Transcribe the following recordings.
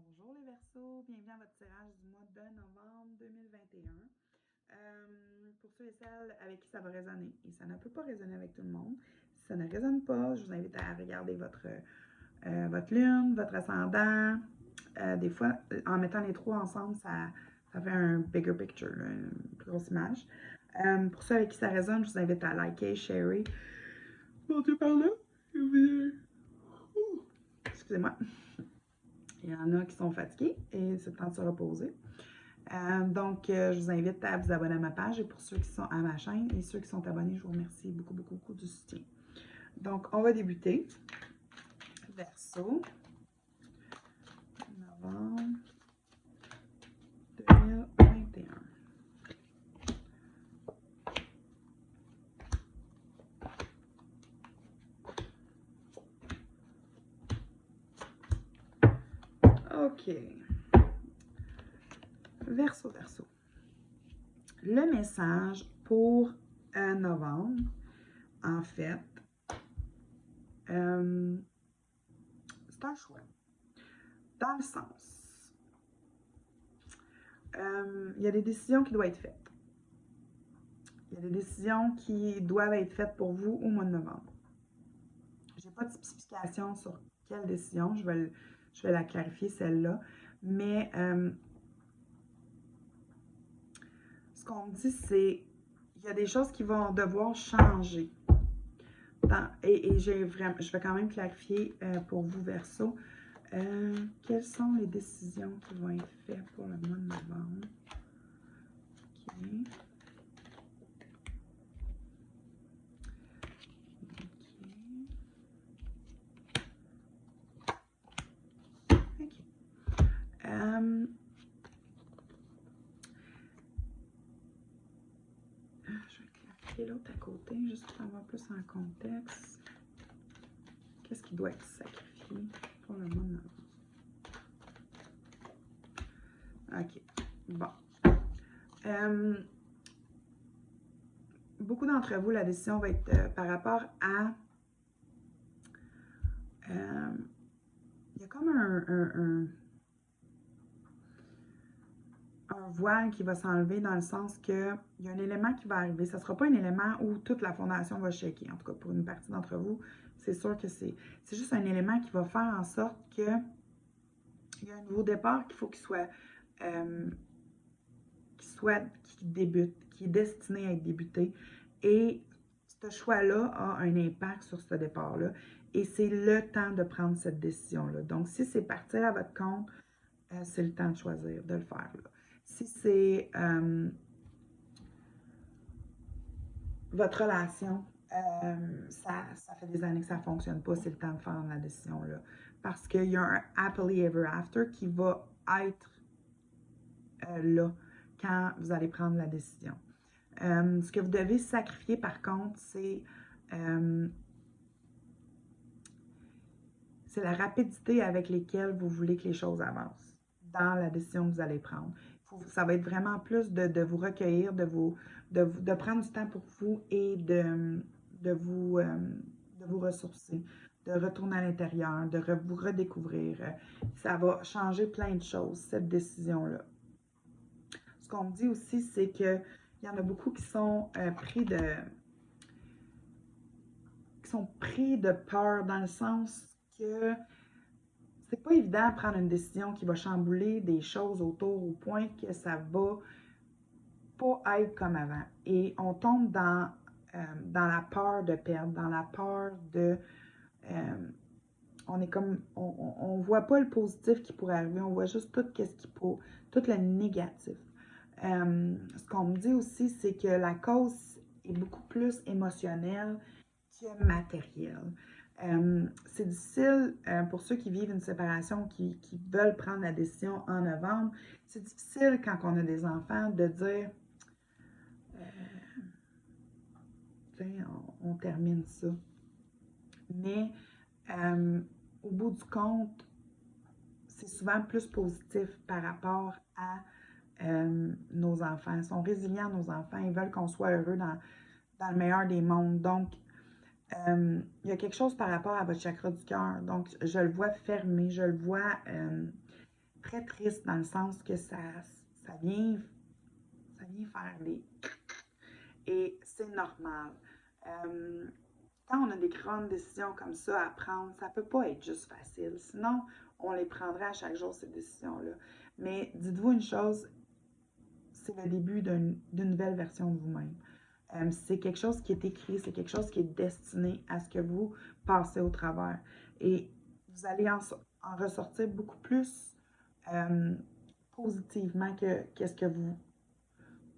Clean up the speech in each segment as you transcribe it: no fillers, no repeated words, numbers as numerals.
Bonjour les Verseaux, bienvenue à votre tirage du mois de novembre 2021. Pour ceux et celles avec qui ça va résonner, et ça ne peut pas résonner avec tout le monde, si ça ne résonne pas, je vous invite à regarder votre lune, votre ascendant. Des fois, en mettant les trois ensemble, ça fait un bigger picture, là, une plus grosse image. Pour ceux avec qui ça résonne, je vous invite à liker, sharer. Mon Dieu, par là. Excusez-moi. Il y en a qui sont fatigués et c'est le temps de se reposer. Donc, je vous invite à vous abonner à ma page et pour ceux qui sont à ma chaîne et ceux qui sont abonnés, je vous remercie beaucoup, beaucoup, beaucoup du soutien. Donc, on va débuter. Verseau, novembre 2021. OK. Verseau, Verseau. Le message pour novembre, en fait, c'est un choix. Dans le sens, il y a des décisions qui doivent être faites. Il y a des décisions qui doivent être faites pour vous au mois de novembre. Je n'ai pas de spécification sur quelle décision, je vais la clarifier celle-là, mais ce qu'on me dit, c'est qu'il y a des choses qui vont devoir changer. Je vais quand même clarifier pour vous, Verseau, quelles sont les décisions qui vont être faites pour le mois de novembre. OK. Je vais clarifier l'autre à côté, juste pour avoir plus en contexte. Qu'est-ce qui doit être sacrifié pour le mois de novembre? OK. Bon. Beaucoup d'entre vous, la décision va être par rapport à... il y a comme un voile qui va s'enlever dans le sens qu'il y a un élément qui va arriver. Ça ne sera pas un élément où toute la fondation va shaker. En tout cas, pour une partie d'entre vous, c'est sûr que c'est juste un élément qui va faire en sorte qu'il y a un nouveau départ qu'il faut qu'il débute, qui est destiné à être débuté. Et ce choix-là a un impact sur ce départ-là. Et c'est le temps de prendre cette décision-là. Donc, si c'est partir à votre compte, c'est le temps de choisir, de le faire. Là. Si c'est votre relation, ça fait des années que ça ne fonctionne pas, c'est le temps de faire la décision-là. Parce qu'il y a un happily ever after qui va être là quand vous allez prendre la décision. Ce que vous devez sacrifier, par contre, c'est la rapidité avec laquelle vous voulez que les choses avancent dans la décision que vous allez prendre. Ça va être vraiment plus de vous recueillir, de prendre du temps pour vous et de vous ressourcer, de retourner à l'intérieur, de vous redécouvrir. Ça va changer plein de choses, cette décision-là. Ce qu'on me dit aussi, c'est qu'il y en a beaucoup qui sont pris de peur dans le sens que c'est pas évident de prendre une décision qui va chambouler des choses autour au point que ça va pas être comme avant. Et on tombe dans la peur de perdre, dans la peur de... on est comme... On voit pas le positif qui pourrait arriver, on voit juste tout le négatif. Ce qu'on me dit aussi, c'est que la cause est beaucoup plus émotionnelle que matérielle. C'est difficile pour ceux qui vivent une séparation, qui veulent prendre la décision en novembre. C'est difficile quand on a des enfants de dire on termine ça. Mais au bout du compte, c'est souvent plus positif par rapport à nos enfants. Ils sont résilients, nos enfants. Ils veulent qu'on soit heureux dans le meilleur des mondes. Donc, il y a quelque chose par rapport à votre chakra du cœur. Donc, je le vois fermé, je le vois très triste dans le sens que ça vient faire des... Et c'est normal. Euh, Quand on a des grandes décisions comme ça à prendre, ça peut pas être juste facile. Sinon, on les prendrait à chaque jour, ces décisions-là. Mais dites-vous une chose, c'est le début d'une nouvelle version de vous-même. C'est quelque chose qui est écrit, c'est quelque chose qui est destiné à ce que vous passez au travers. Et vous allez en ressortir beaucoup plus euh, positivement que qu'est-ce que vous...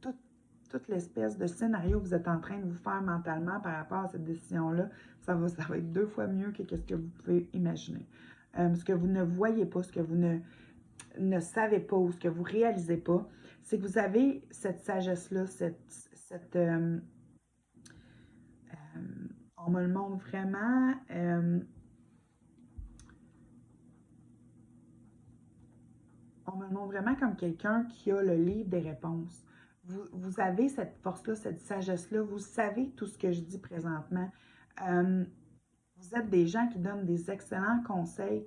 Tout, toute l'espèce de scénario que vous êtes en train de vous faire mentalement par rapport à cette décision-là, ça va être 2 fois mieux que ce que vous pouvez imaginer. Ce que vous ne voyez pas, ce que vous ne savez pas ou ce que vous ne réalisez pas, c'est que vous avez cette sagesse-là, on me le montre vraiment. On me le montre vraiment comme quelqu'un qui a le livre des réponses. Vous avez cette force-là, cette sagesse-là. Vous savez tout ce que je dis présentement. Euh, vous êtes des gens qui donnent des excellents conseils,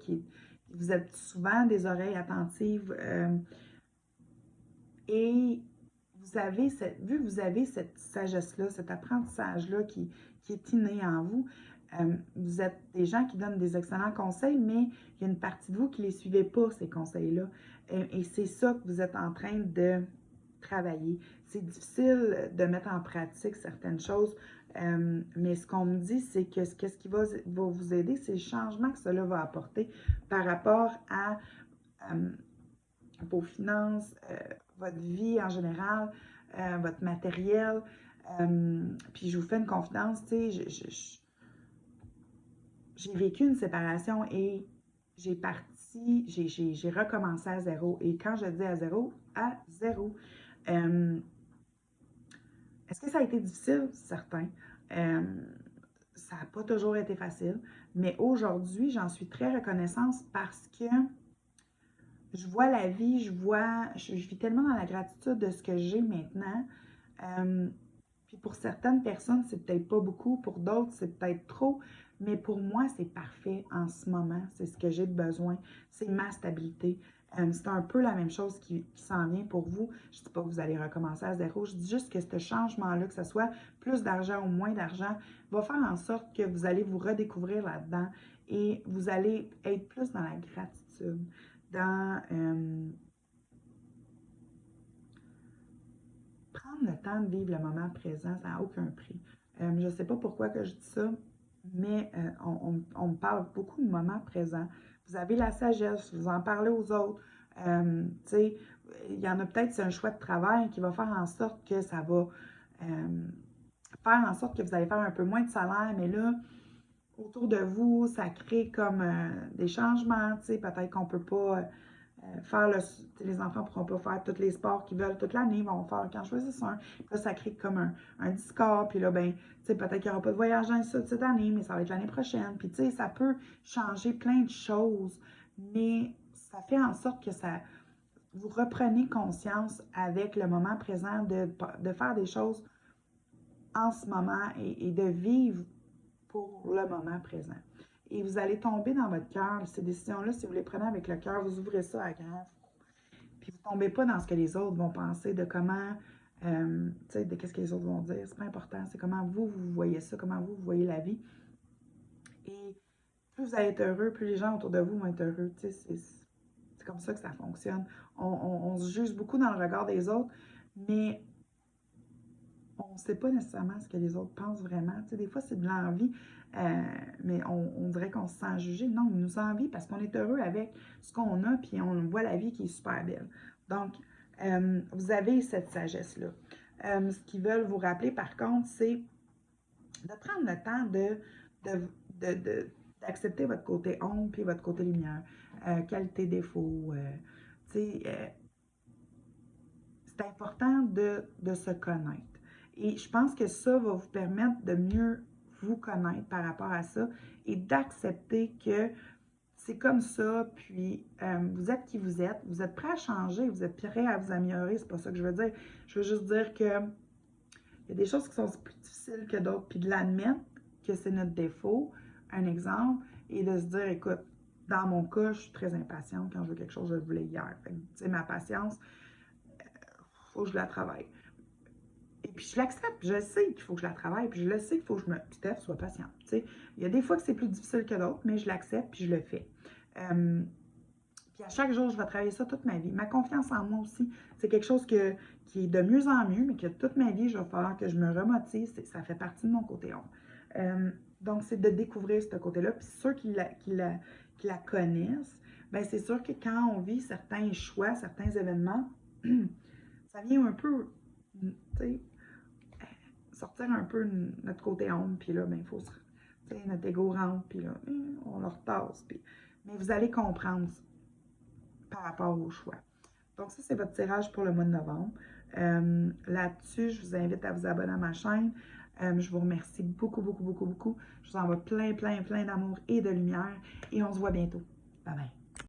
vous êtes souvent des oreilles attentives. Et vu que vous avez cette sagesse-là, cet apprentissage-là qui est inné en vous, vous êtes des gens qui donnent des excellents conseils, mais il y a une partie de vous qui ne les suivez pas, ces conseils-là. Et c'est ça que vous êtes en train de travailler. C'est difficile de mettre en pratique certaines choses, mais ce qu'on me dit, c'est que ce qui va vous aider, c'est le changement que cela va apporter par rapport à vos finances, votre vie en général, votre matériel. Puis je vous fais une confidence, tu sais, j'ai vécu une séparation et j'ai recommencé à zéro. Et quand je dis à zéro. Est-ce que ça a été difficile? Certain. Euh, ça n'a pas toujours été facile, mais aujourd'hui, j'en suis très reconnaissante parce que je vois la vie, je vis tellement dans la gratitude de ce que j'ai maintenant. Euh, Puis pour certaines personnes, c'est peut-être pas beaucoup, pour d'autres, c'est peut-être trop, mais pour moi, c'est parfait en ce moment. C'est ce que j'ai besoin. C'est ma stabilité. C'est un peu la même chose qui s'en vient pour vous. Je ne dis pas que vous allez recommencer à zéro. Je dis juste que ce changement-là, que ce soit plus d'argent ou moins d'argent, va faire en sorte que vous allez vous redécouvrir là-dedans et vous allez être plus dans la gratitude, dans prendre le temps de vivre le moment présent, ça n'a aucun prix. Je ne sais pas pourquoi que je dis ça, mais on me parle beaucoup de moment présent. Vous avez la sagesse, vous en parlez aux autres. Tu sais, il y en a peut-être, c'est un choix de travail qui va faire en sorte que ça va faire en sorte que vous allez faire un peu moins de salaire, mais là, autour de vous, ça crée comme des changements. Tu sais, peut-être qu'on ne peut pas les enfants ne pourront pas faire tous les sports qu'ils veulent toute l'année, ils vont faire quand choisissent un. Puis là, ça crée comme un discord. Puis là, ben, tu sais, peut-être qu'il n'y aura pas de voyage dans ça cette année, mais ça va être l'année prochaine. Puis tu sais, ça peut changer plein de choses, mais ça fait en sorte que vous reprenez conscience avec le moment présent de faire des choses en ce moment et de vivre pour le moment présent. Et vous allez tomber dans votre cœur. Ces décisions-là, si vous les prenez avec le cœur, vous ouvrez ça à grand. Puis vous ne tombez pas dans ce que les autres vont penser, de comment, tu sais, de qu'est-ce que les autres vont dire. C'est pas important. C'est comment vous voyez ça, comment vous voyez la vie. Et plus vous allez être heureux, plus les gens autour de vous vont être heureux. Tu sais, c'est comme ça que ça fonctionne. On se juge beaucoup dans le regard des autres, mais on ne sait pas nécessairement ce que les autres pensent vraiment. Tu sais, des fois, c'est de l'envie, mais on dirait qu'on se sent jugé. Non, ils nous envient parce qu'on est heureux avec ce qu'on a, puis on voit la vie qui est super belle. Donc, vous avez cette sagesse-là. Ce qu'ils veulent vous rappeler, par contre, c'est de prendre le temps d'accepter votre côté ombre puis votre côté lumière. Qualité, défaut. Tu sais, c'est important de se connaître. Et je pense que ça va vous permettre de mieux vous connaître par rapport à ça et d'accepter que c'est comme ça, puis vous êtes qui vous êtes prêt à changer, vous êtes prêt à vous améliorer, c'est pas ça que je veux dire. Je veux juste dire que il y a des choses qui sont plus difficiles que d'autres, puis de l'admettre que c'est notre défaut, un exemple, et de se dire, écoute, dans mon cas, je suis très impatiente. Quand je veux quelque chose, je le voulais hier. Fait que, tu sais, ma patience, faut que je la travaille. Et puis je l'accepte, je sais qu'il faut que je la travaille, puis je le sais qu'il faut que je me... Steph, sois patiente. Tu sais, il y a des fois que c'est plus difficile que d'autres, mais je l'accepte, puis je le fais. Puis à chaque jour, je vais travailler ça toute ma vie. Ma confiance en moi aussi, c'est quelque chose qui est de mieux en mieux, mais que toute ma vie, je vais falloir que je me remotive. Ça fait partie de mon côté ombre. Donc, c'est de découvrir ce côté-là. Puis ceux qui la connaissent, ben c'est sûr que quand on vit certains choix, certains événements, ça vient un peu, tu sais, sortir un peu notre côté ombre. Puis là, ben, il faut se... Tu sais, notre ego rentre, puis là, on le retasse. Puis... Mais vous allez comprendre par rapport au choix. Donc ça, c'est votre tirage pour le mois de novembre. Là-dessus, je vous invite à vous abonner à ma chaîne. Je vous remercie beaucoup, beaucoup, beaucoup, beaucoup. Je vous envoie plein, plein, plein d'amour et de lumière. Et on se voit bientôt. Bye bye.